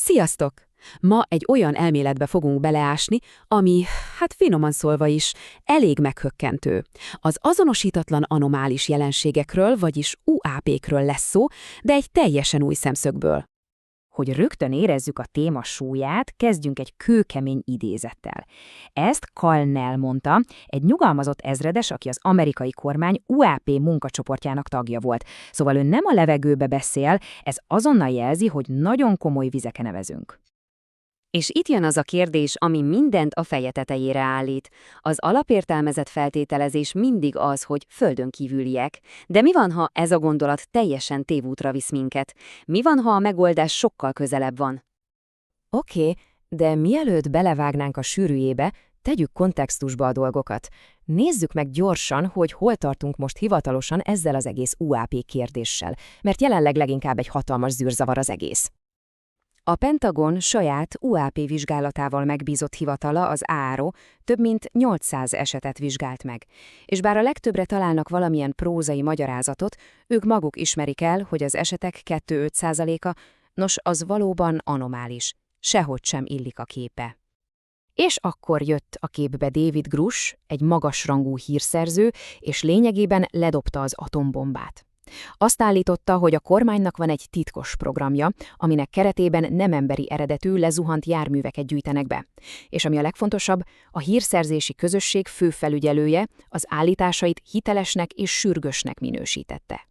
Sziasztok! Ma egy olyan elméletbe fogunk beleásni, ami, finoman szólva is, elég meghökkentő. Az azonosítatlan anomális jelenségekről, vagyis UAP-kről lesz szó, de egy teljesen új szemszögből. Hogy rögtön érezzük a téma súlyát, kezdjünk egy kőkemény idézettel. Ezt Colonel mondta, egy nyugalmazott ezredes, aki az amerikai kormány UAP munkacsoportjának tagja volt. Szóval ő nem a levegőbe beszél, ez azonnal jelzi, hogy nagyon komoly vizeken nevezünk. És itt jön az a kérdés, ami mindent a feje tetejére állít. Az alapértelmezett feltételezés mindig az, hogy földön kívüliek. De mi van, ha ez a gondolat teljesen tévútra visz minket? Mi van, ha a megoldás sokkal közelebb van? Oké, de mielőtt belevágnánk a sűrűjébe, tegyük kontextusba a dolgokat. Nézzük meg gyorsan, hogy hol tartunk most hivatalosan ezzel az egész UAP kérdéssel, mert jelenleg leginkább egy hatalmas zűrzavar az egész. A Pentagon saját UAP vizsgálatával megbízott hivatala, az AARO, több mint 800 esetet vizsgált meg. És bár a legtöbbre találnak valamilyen prózai magyarázatot, ők maguk ismerik el, hogy az esetek 2-5%-a, nos, az valóban anomális. Sehogy sem illik a képe. És akkor jött a képbe David Grush, egy magasrangú hírszerző, és lényegében ledobta az atombombát. Azt állította, hogy a kormánynak van egy titkos programja, aminek keretében nem emberi eredetű, lezuhant járműveket gyűjtenek be. És ami a legfontosabb, a hírszerzési közösség főfelügyelője az állításait hitelesnek és sürgősnek minősítette.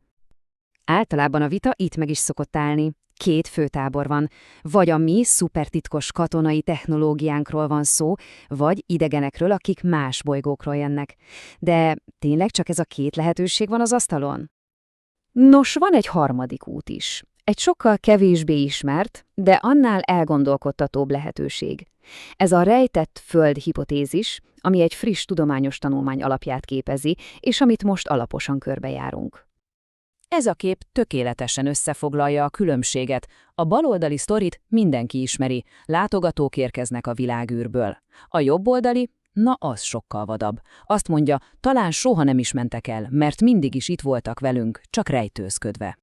Általában a vita itt meg is szokott állni. Két főtábor van, vagy a mi szupertitkos katonai technológiánkról van szó, vagy idegenekről, akik más bolygókról jönnek. De tényleg csak ez a két lehetőség van az asztalon? Nos, van egy harmadik út is. Egy sokkal kevésbé ismert, de annál elgondolkodtatóbb lehetőség. Ez a rejtett föld hipotézis, ami egy friss tudományos tanulmány alapját képezi, és amit most alaposan körbejárunk. Ez a kép tökéletesen összefoglalja a különbséget. A baloldali sztorit mindenki ismeri, látogatók érkeznek a világűrből. A jobboldali, na az sokkal vadabb. Azt mondja, talán soha nem is mentek el, mert mindig is itt voltak velünk, csak rejtőzködve.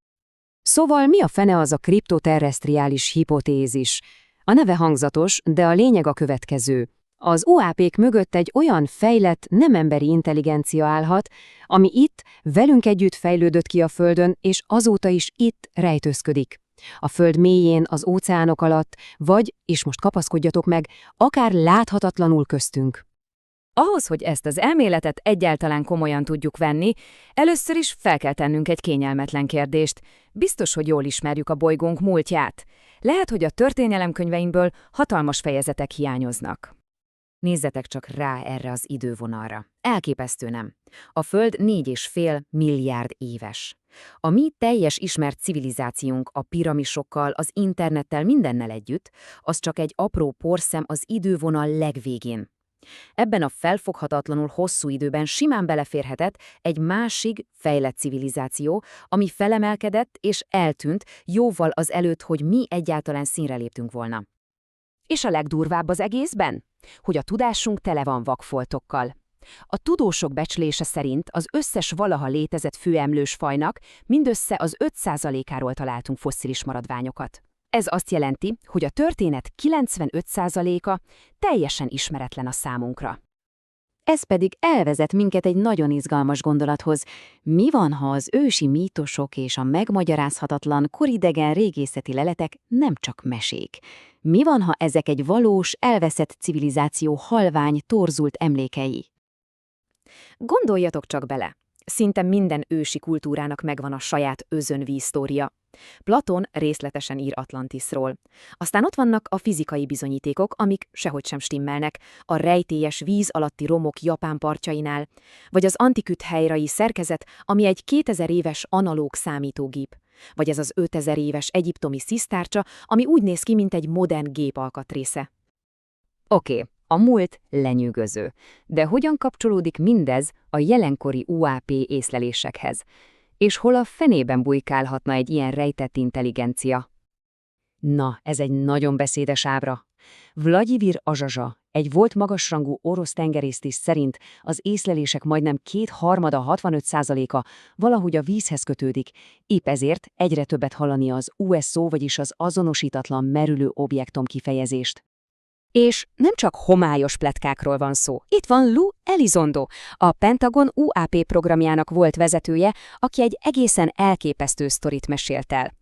Szóval mi a fene az a kriptoterrestriális hipotézis? A neve hangzatos, de a lényeg a következő. Az UAP-k mögött egy olyan fejlett, nem emberi intelligencia állhat, ami itt, velünk együtt fejlődött ki a Földön, és azóta is itt rejtőzködik. A Föld mélyén, az óceánok alatt, vagy, és most kapaszkodjatok meg, akár láthatatlanul köztünk. Ahhoz, hogy ezt az elméletet egyáltalán komolyan tudjuk venni, először is fel kell tennünk egy kényelmetlen kérdést. Biztos, hogy jól ismerjük a bolygónk múltját. Lehet, hogy a történelemkönyveinkből hatalmas fejezetek hiányoznak. Nézzetek csak rá erre az idővonalra. Elképesztő, nem? A Föld 4,5 milliárd éves. A mi teljes ismert civilizációnk a piramisokkal, az internettel, mindennel együtt, az csak egy apró porszem az idővonal legvégén. Ebben a felfoghatatlanul hosszú időben simán beleférhetett egy másik fejlett civilizáció, ami felemelkedett és eltűnt jóval azelőtt, hogy mi egyáltalán színre léptünk volna. És a legdurvább az egészben? Hogy a tudásunk tele van vakfoltokkal. A tudósok becslése szerint az összes valaha létezett főemlős fajnak mindössze az 5%-áról találtunk fosszilis maradványokat. Ez azt jelenti, hogy a történet 95%-a teljesen ismeretlen a számunkra. Ez pedig elvezet minket egy nagyon izgalmas gondolathoz. Mi van, ha az ősi mítosok és a megmagyarázhatatlan, koridegen régészeti leletek nem csak mesék? Mi van, ha ezek egy valós, elveszett civilizáció halvány, torzult emlékei? Gondoljatok csak bele! Szinte minden ősi kultúrának megvan a saját özönvízsztória. Platon részletesen ír Atlantisról. Aztán ott vannak a fizikai bizonyítékok, amik sehogy sem stimmelnek, a rejtélyes víz alatti romok Japán partjainál, vagy az antiküthelyrai szerkezet, ami egy 2000 éves analóg számítógép, vagy ez az 5000 éves egyiptomi szisztárcsa, ami úgy néz ki, mint egy modern gép alkatrésze. Oké, a múlt lenyűgöző. De hogyan kapcsolódik mindez a jelenkori UAP észlelésekhez? És hol a fenében bujkálhatna egy ilyen rejtett intelligencia? Na, ez egy nagyon beszédes ábra. Vlagyimir Azsazsa, egy volt magasrangú orosz tengerésztiszt szerint az észlelések majdnem 2/3, 65%-a valahogy a vízhez kötődik, épp ezért egyre többet hallani az USO, vagyis az azonosítatlan merülő objektum kifejezést. És nem csak homályos pletkákról van szó. Itt van Lou Elizondo, a Pentagon UAP programjának volt vezetője, aki egy egészen elképesztő sztorit mesélt el.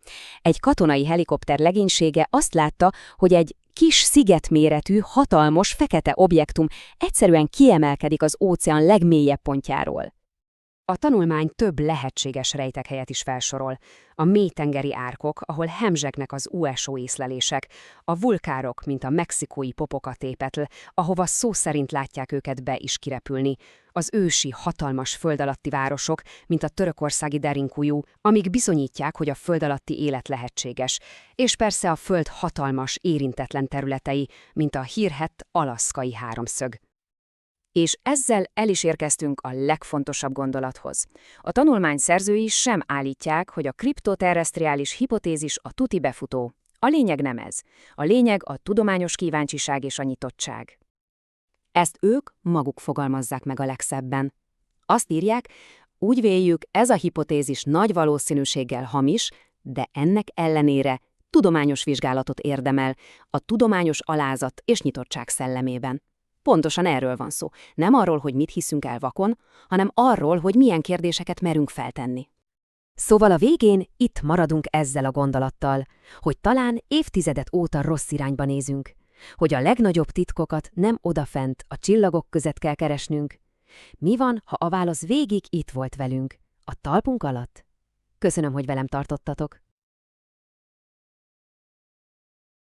Egy katonai helikopter legénysége azt látta, hogy egy kis szigetméretű, hatalmas, fekete objektum egyszerűen kiemelkedik az óceán legmélyebb pontjáról. A tanulmány több lehetséges rejtekhelyet is felsorol. A mélytengeri árkok, ahol hemzsegnek az USO észlelések, a vulkárok, mint a mexikói Popocatépetl, ahova szó szerint látják őket be is kirepülni, az ősi, hatalmas föld alatti városok, mint a törökországi Derinkuyu, amik bizonyítják, hogy a föld alatti élet lehetséges, és persze a föld hatalmas, érintetlen területei, mint a hírhett alaszkai háromszög. És ezzel el is érkeztünk a legfontosabb gondolathoz. A tanulmány szerzői sem állítják, hogy a kriptoterrestriális hipotézis a tuti befutó. A lényeg nem ez. A lényeg a tudományos kíváncsiság és a nyitottság. Ezt ők maguk fogalmazzák meg a legszebben. Azt írják, úgy véljük, ez a hipotézis nagy valószínűséggel hamis, de ennek ellenére tudományos vizsgálatot érdemel, a tudományos alázat és nyitottság szellemében. Pontosan erről van szó. Nem arról, hogy mit hiszünk el vakon, hanem arról, hogy milyen kérdéseket merünk feltenni. Szóval a végén itt maradunk ezzel a gondolattal, hogy talán évtizedet óta rossz irányba nézünk, hogy a legnagyobb titkokat nem odafent, a csillagok között kell keresnünk. Mi van, ha a válasz végig itt volt velünk, a talpunk alatt? Köszönöm, hogy velem tartottatok.